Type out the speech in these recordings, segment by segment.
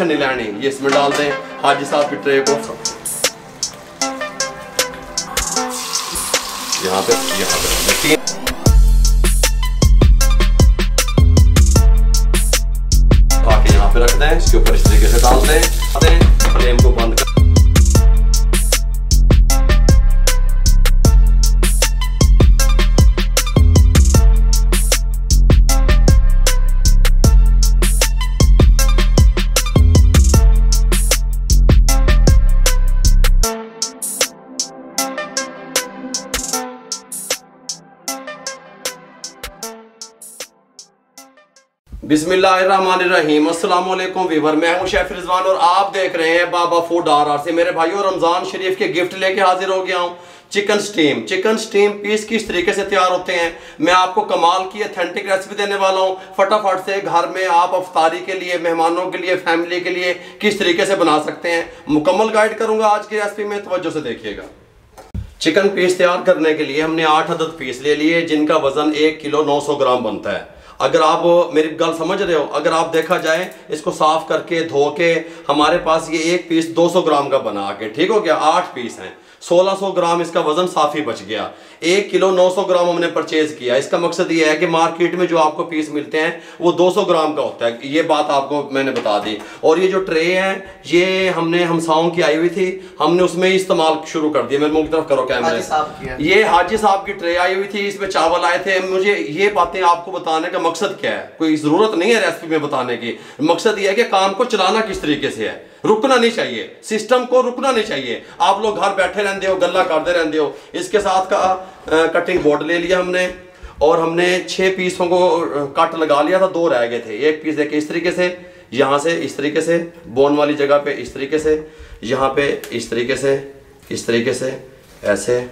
नहीं लेनी, ये इसमें डाल दें हाजी साहब की ट्रे को। यहाँ पे देखिए बाकी यहाँ पे रख दें, इसके ऊपर इस तरीके से डाल दें, फ्लेम को बंद कर। बिस्मिल्लाहिर्रहमानिर्रहीम। अस्सलाम वालेकुम वीवर, मैं हूं शेफ रिजवान और आप देख रहे हैं बाबा फूड RR से। मेरे भाइयों, रमजान शरीफ के गिफ्ट लेके हाजिर हो गया हूं। चिकन स्टीम पीस किस तरीके से तैयार होते हैं मैं आपको कमाल की अथेंटिक रेसिपी देने वाला हूं। फटाफट से घर में आप अफ्तारी के लिए, मेहमानों के लिए, फैमिली के लिए किस तरीके से बना सकते हैं, मुकम्मल गाइड करूंगा आज की रेसिपी में, तवज्जो से देखिएगा। चिकन पीस तैयार करने के लिए हमने 8 अदद पीस ले लिए, जिनका वजन 1 किलो 900 ग्राम बनता है। अगर आप मेरी गल समझ रहे हो, अगर आप देखा जाए इसको साफ करके धो के, हमारे पास ये एक पीस 200 ग्राम का बना के, ठीक हो गया, 8 पीस हैं, 1600 ग्राम इसका वजन साफी बच गया। 1 किलो 900 ग्राम हमने परचेज किया। इसका मकसद ये है कि मार्केट में जो आपको पीस मिलते हैं वो 200 ग्राम का होता है, ये बात आपको मैंने बता दी। और ये जो ट्रे है ये हमने हमसाओं की आई हुई थी, हमने उसमें इस्तेमाल शुरू कर दिया। मेरे मुंह की तरफ करो कैमरा। ये हाजी साहब की ट्रे आई हुई थी, इसमें चावल आए थे। मुझे ये बातें आपको बताने का मकसद क्या है, कोई जरूरत नहीं है रेसिपी में बताने की, मकसद ये है कि काम को चलाना किस तरीके से है, रुकना नहीं चाहिए, सिस्टम को रुकना नहीं चाहिए। आप लोग घर बैठे रहते हो, गल्ला करते रहते हो। इसके साथ का कटिंग बोर्ड ले लिया हमने और हमने 6 पीसों को कट लगा लिया था, 2 रह गए थे। एक पीस देखिए इस तरीके से, यहाँ से इस तरीके से, बोन वाली जगह पे इस तरीके से, यहाँ पे इस तरीके से, इस तरीके से, ऐसे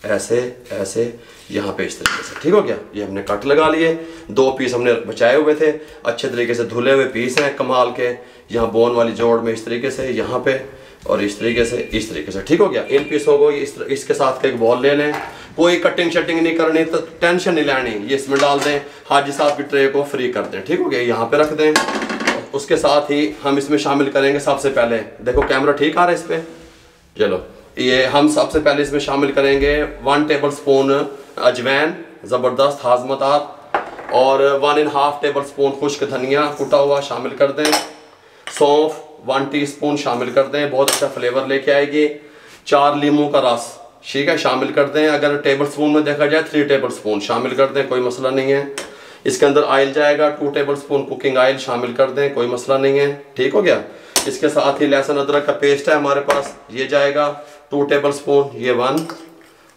ऐसे ऐसे, यहाँ पे इस तरीके से, ठीक हो गया। ये हमने कट लगा लिए। 2 पीस हमने बचाए हुए थे, अच्छे तरीके से धुले हुए पीस हैं कमाल के। यहाँ बोन वाली जोड़ में इस तरीके से, यहाँ पे और इस तरीके से, इस तरीके से, ठीक हो गया। इन पीसों को इसके साथ एक बॉल ले लें, कोई कटिंग शटिंग नहीं करनी, तो टेंशन नहीं लेनी, ये इसमें डाल दें, हाजी साहब की ट्रे को फ्री कर दें, ठीक हो गया। यहाँ पे रख दें। उसके साथ ही हम इसमें शामिल करेंगे सबसे पहले, देखो कैमरा ठीक आ रहा है इस पर, चलो, ये हम सबसे पहले इसमें शामिल करेंगे 1 टेबल स्पून अजवैन, ज़बरदस्त हाजमदार, और 1.5 टेबल स्पून खुश्क धनिया कुटा हुआ शामिल कर दें। सौंफ 1 टीस्पून शामिल कर दें, बहुत अच्छा फ्लेवर लेके आएगी। 4 लीमू का रस, ठीक है, शामिल कर दें। अगर टेबल स्पून में देखा जाए 3 टेबल स्पून शामिल कर दें, कोई मसला नहीं है। इसके अंदर ऑयल जाएगा, 2 टेबल स्पून कुकिंग ऑयल शामिल कर दें, कोई मसला नहीं है, ठीक हो गया। इसके साथ ही लहसुन अदरक का पेस्ट है हमारे पास, ये जाएगा 2 टेबल स्पून, ये 1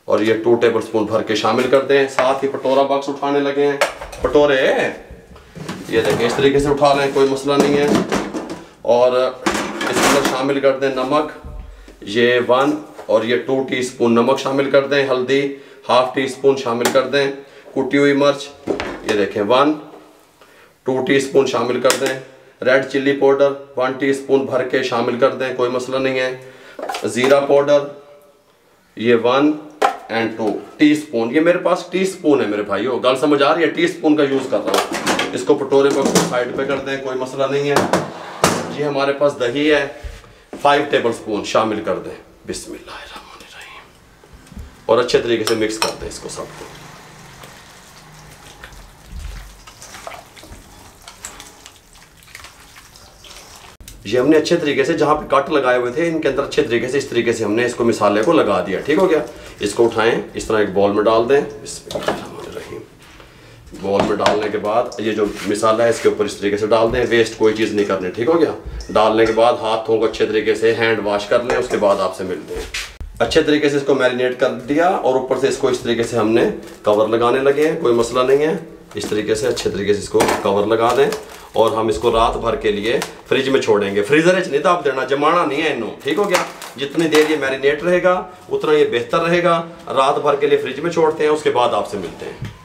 और ये 2 टेबल स्पून भर के शामिल कर दें। साथ ही कटोरा बॉक्स उठाने लगे हैं, कटोरे ये देखें इस तरीके से उठा लें, कोई मसला नहीं है। और इसके अंदर शामिल कर दें नमक, ये 1 और ये 2 टीस्पून नमक शामिल कर दें। हल्दी 1/2 टीस्पून शामिल कर दें। कुटी हुई मिर्च ये देखें 1, 2 टीस्पून शामिल कर दें। रेड चिल्ली पाउडर 1 टीस्पून भर के शामिल कर दें, कोई मसला नहीं है। ज़ीरा पाउडर ये 1 और 2 टीस्पून, ये मेरे पास टीस्पून है मेरे भाइयों, गल समझ आ रही है, टीस्पून का यूज़ कर रहा हूँ। इसको कटोरे पर साइड पे कर दें, कोई मसला नहीं है। ये हमारे पास दही है 5 टेबल स्पून शामिल कर दें। बिस्मिल्लाहिर्रहमानिर्रहीम। और अच्छे तरीके से मिक्स कर दें इसको सबको। ये हमने अच्छे तरीके से जहाँ पे कट लगाए हुए थे इनके अंदर अच्छे तरीके से इस तरीके से हमने इसको मिसाले को लगा दिया, ठीक हो गया। इसको उठाएं, इस तरह एक बॉल में डाल दें। बिस्मिल्लाहिर्रहमानिर्रहीम। बॉल में डालने के बाद ये जो मिसाला है इसके ऊपर इस तरीके से डाल दें, वेस्ट कोई चीज़ नहीं करनी, ठीक हो गया। डालने के बाद हाथों को अच्छे तरीके से हैंड वॉश कर लें, उसके बाद आपसे मिलते हैं। अच्छे तरीके से इसको मैरिनेट कर दिया और ऊपर से इसको इस तरीके से हमने कवर लगाने लगे हैं, कोई मसला नहीं है। इस तरीके से अच्छे तरीके से इसको कवर लगा दें और हम इसको रात भर के लिए फ्रिज में छोड़ेंगे। फ्रीजर नहीं तो आप देना, जमाना नहीं है इन्हों, ठीक हो गया। जितनी देर ये मैरिनेट रहेगा उतना ये बेहतर रहेगा। रात भर के लिए फ्रिज में छोड़ते हैं, उसके बाद आपसे मिलते हैं।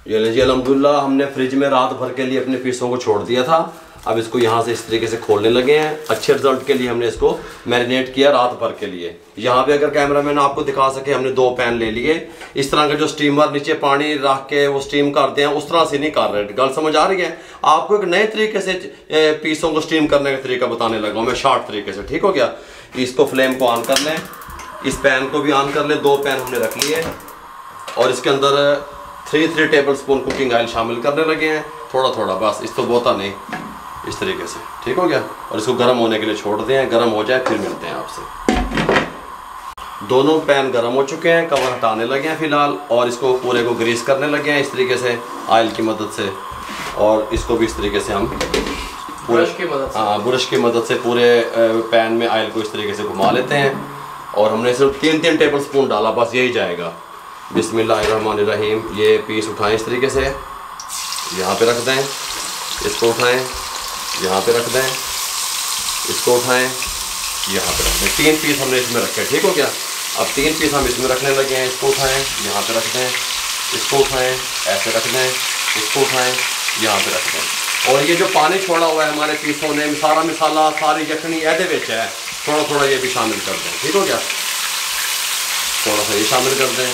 ये लीजिए, अल्हम्दुलिल्लाह हमने फ्रिज में रात भर के लिए अपने पीसों को छोड़ दिया था। अब इसको यहाँ से इस तरीके से खोलने लगे हैं। अच्छे रिजल्ट के लिए हमने इसको मैरिनेट किया रात भर के लिए। यहाँ पे अगर कैमरामैन आपको दिखा सके, हमने 2 पैन ले लिए। इस तरह का जो स्टीमर नीचे पानी रख के वो स्टीम करते हैं, उस तरह से नहीं कर रहे। गल समझ आ रही है? आपको एक नए तरीके से पीसों को स्टीम करने का तरीका बताने लगा हूँ मैं, शॉर्ट तरीके से। ठीक हो गया? इसको फ्लेम को ऑन कर लें, इस पैन को भी ऑन कर लें। 2 पैन हमने रख लिए और इसके अंदर 3 टेबल स्पून कुकिंग ऑयल शामिल करने लगे हैं, थोड़ा थोड़ा बस, इस तो बहुता नहीं, इस तरीके से। ठीक हो गया? और इसको गर्म होने के लिए छोड़ दें, गर्म हो जाए फिर मिलते हैं आपसे। दोनों पैन गर्म हो चुके हैं, कवर हटाने लगे हैं फिलहाल, और इसको पूरे को ग्रीस करने लगे हैं इस तरीके से ऑयल की मदद से। और इसको भी इस तरीके से हम ब्रश की मदद से, हाँ, ब्रश की मदद से पूरे पैन में ऑयल को इस तरीके से घुमा लेते हैं। और हमने सिर्फ 3 टेबल स्पून डाला, बस यही जाएगा। बिस्मिल्लाहिर्रहमानिर्रहीम। ये पीस उठाएं इस तरीके से, यहाँ पे रख दें, इसको उठाएं, यहाँ पे रख दें, इसको उठाएं, यहाँ पे रख दें। 3 पीस हमने इसमें रखे। ठीक हो गया? अब 3 पीस हम इसमें रखने लगे हैं। इसको उठाएं, यहाँ पे रख दें, इसको उठाएं, ऐसे रख दें, इसको उठाएं, यहाँ पे रख दें। और ये जो पानी छोड़ा हुआ है हमारे पीसों ने, सारा मसाला, सारी यखनी ऐसे विच है, थोड़ा थोड़ा ये भी शामिल कर दें। ठीक हो गया? थोड़ा सा ये शामिल कर दें।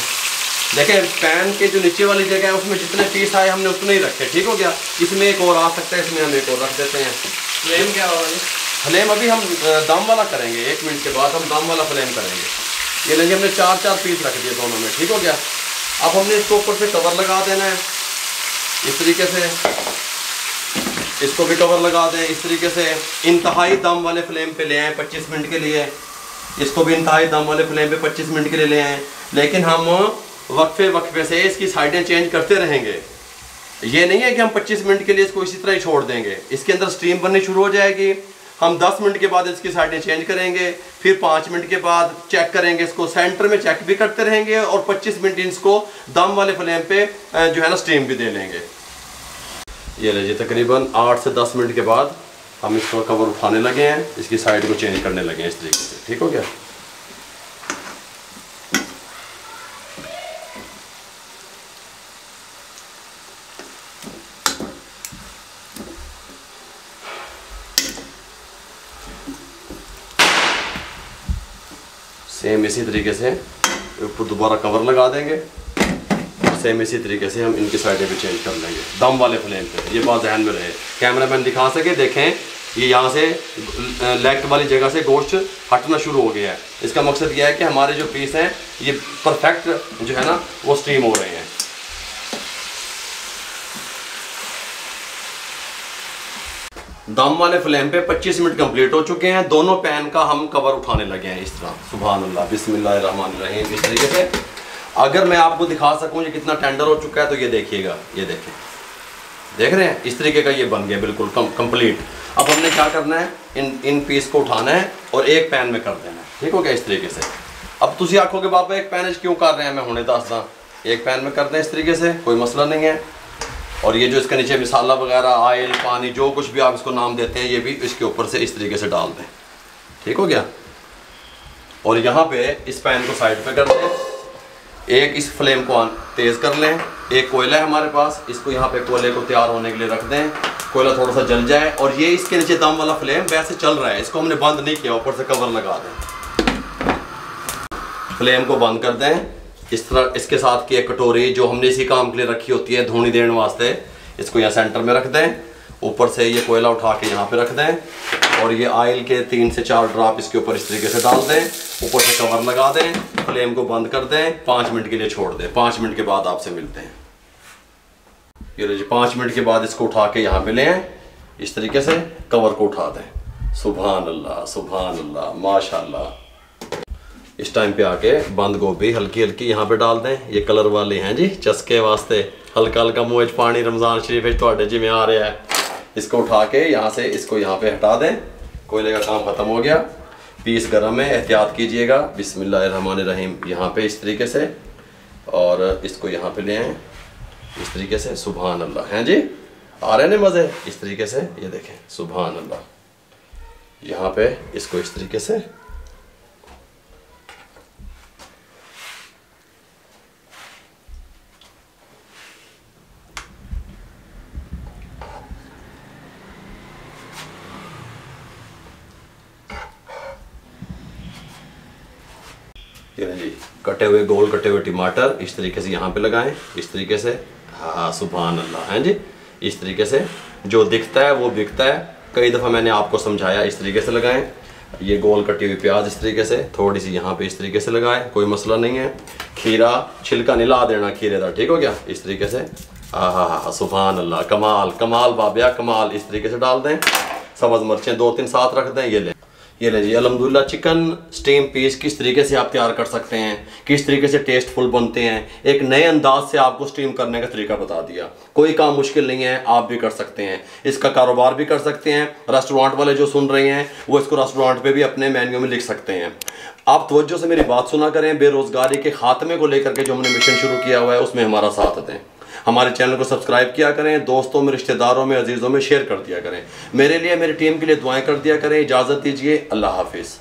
देखें, पैन के जो नीचे वाली जगह है उसमें जितने पीस आए हमने उतने ही रखे। ठीक हो गया? इसमें एक और आ सकता है, इसमें हम एक और रख देते हैं। फ्लेम क्या होगा? फ्लेम अभी हम दम वाला करेंगे, 1 मिनट के बाद हम दम वाला फ्लेम करेंगे। ये लेंगे, हमने 4 पीस रख दिए दोनों में। ठीक हो गया? अब हमने इसको ऊपर से कवर लगा देना है इस तरीके से। इसको भी कवर लगा दें इस तरीके से। इंतहाई दम वाले फ्लेम पे ले आए 25 मिनट के लिए। इसको भी इंतहाई दम वाले फ्लेम पे 25 मिनट के लिए ले आए। लेकिन हम वक्फे से इसकी साइडें चेंज करते रहेंगे। ये नहीं है कि हम 25 मिनट के लिए इसको इसी तरह ही छोड़ देंगे। इसके अंदर स्टीम बननी शुरू हो जाएगी। हम 10 मिनट के बाद इसकी साइडें चेंज करेंगे, फिर 5 मिनट के बाद चेक करेंगे, इसको सेंटर में चेक भी करते रहेंगे, और 25 मिनट इसको दम वाले फ्लेम पे जो है ना स्टीम भी दे लेंगे। ये लीजिए, तकरीबन 8 से 10 मिनट के बाद हम इसको कवर उठाने लगे हैं, इसकी साइड को चेंज करने लगे हैं इस तरीके से। ठीक हो गया? सेम इसी तरीके से ऊपर दोबारा कवर लगा देंगे। सेम इसी तरीके से हम इनकी साइडें भी चेंज कर लेंगे दम वाले फ्लेम पे। ये बात ध्यान में रहे, कैमरामैन दिखा सके। देखें, ये यहाँ से लेग वाली जगह से गोश्त हटना शुरू हो गया है। इसका मकसद यह है कि हमारे जो पीस हैं ये परफेक्ट जो है ना वो स्टीम हो रहे हैं। दम वाले फ्लेम पे 25 मिनट कंप्लीट हो चुके हैं। दोनों पैन का हम कवर उठाने लगे हैं इस तरह। सुभान अल्लाह, बिस्मिल्लाहिर्रहमानिर्रहीम। इस तरीके से अगर मैं आपको दिखा सकूं ये कितना टेंडर हो चुका है तो ये देखिएगा, ये देखें, देख रहे हैं? इस तरीके का ये बन गया बिल्कुल कंप्लीट। अब हमने क्या करना है, इन पीस को उठाना है और एक पैन में कर देना है। ठीक हो गया? इस तरीके से। अब तुम आखोगे बाबा एक पैन क्यों कर रहे हैं, मैं हुणे दसदा। एक पैन में कर दें इस तरीके से, कोई मसला नहीं है। और ये जो इसके नीचे मसाला वगैरह, ऑयल, पानी, जो कुछ भी आप इसको नाम देते हैं, ये भी इसके ऊपर से इस तरीके से डाल दें। ठीक हो गया? और यहाँ पे इस पैन को साइड पे कर दें। एक इस फ्लेम को तेज़ कर लें। एक कोयला है हमारे पास, इसको यहाँ पे कोयले को तैयार होने के लिए रख दें। कोयला थोड़ा सा जल जाए और ये इसके नीचे दम वाला फ्लेम वैसे चल रहा है, इसको हमने बंद नहीं किया, ऊपर से कवर लगा दें। फ्लेम को बंद कर दें इस तरह। इसके साथ की एक कटोरी जो हमने इसी काम के लिए रखी होती है धूनी देने वास्ते, इसको यहाँ सेंटर में रख दें। ऊपर से ये कोयला उठा के यहाँ पे रख दें और ये ऑयल के 3 से 4 ड्रॉप इसके ऊपर इस तरीके से डाल दें। ऊपर से कवर लगा दें, फ्लेम को बंद कर दें, 5 मिनट के लिए छोड़ दें। 5 मिनट के बाद आपसे मिलते हैं। ये लीजिए, 5 मिनट के बाद इसको उठा के यहाँ पे ले आएं, इस तरीके से कवर को उठा दें। सुभान अल्लाह, सुभान अल्लाह, माशाअल्लाह। इस टाइम पे आके बंद गोभी हल्की हल्की यहाँ पे डाल दें। ये कलर वाले हैं जी, चस्के वास्ते। हल्का हल्का मुँह पानी रमज़ान शरीफ थोड़े जी में आ रहा है। इसको उठा के यहाँ से इसको यहाँ पे हटा दें। कोयले का काम ख़त्म हो गया। पीस गर्म है, एहतियात कीजिएगा। बिस्मिल्लाहिर्रहमानिर्रहीम। यहाँ पे इस तरीके से, और इसको यहाँ पे ले आएँ इस तरीके से। सुभान अल्लाह। हैं जी, आ रहे हैं मज़े? इस तरीके से ये देखें, सुभान अल्लाह। यहाँ पे इसको इस तरीके से ये जी कटे हुए गोल कटे हुए टमाटर इस तरीके से यहाँ पे लगाएं, इस तरीके से। हाँ सुभान अल्लाह। हैं जी, इस तरीके से जो दिखता है वो बिकता है। कई दफ़ा मैंने आपको समझाया, इस तरीके से लगाएं। ये गोल कटी हुई प्याज इस तरीके से, थोड़ी सी यहाँ पे इस तरीके से लगाएं, कोई मसला नहीं है। खीरा छिलका निला देना खीरे का, ठीक हो गया। इस तरीके से हाँ सुभान अल्लाह, कमाल कमाल बाबिया कमाल। इस तरीके से डाल दें। सब्ज़ मिर्चें 2-3 साथ रख दें। ये ले जी अल्हम्दुलिल्लाह चिकन स्टीम पीस किस तरीके से आप तैयार कर सकते हैं, किस तरीके से टेस्टफुल बनते हैं। एक नए अंदाज से आपको स्टीम करने का तरीका बता दिया। कोई काम मुश्किल नहीं है, आप भी कर सकते हैं। इसका कारोबार भी कर सकते हैं। रेस्टोरेंट वाले जो सुन रहे हैं वो इसको रेस्टोरेंट पे भी अपने मेन्यू में लिख सकते हैं। आप तवज्जो से मेरी बात सुना करें। बेरोज़गारी के खात्मे को लेकर के जो हमने मिशन शुरू किया हुआ है उसमें हमारा साथ दें। हमारे चैनल को सब्सक्राइब किया करें, दोस्तों में, रिश्तेदारों में, अजीज़ों में शेयर कर दिया करें। मेरे लिए, मेरी टीम के लिए दुआएं कर दिया करें। इजाज़त दीजिए, अल्लाह हाफिज़।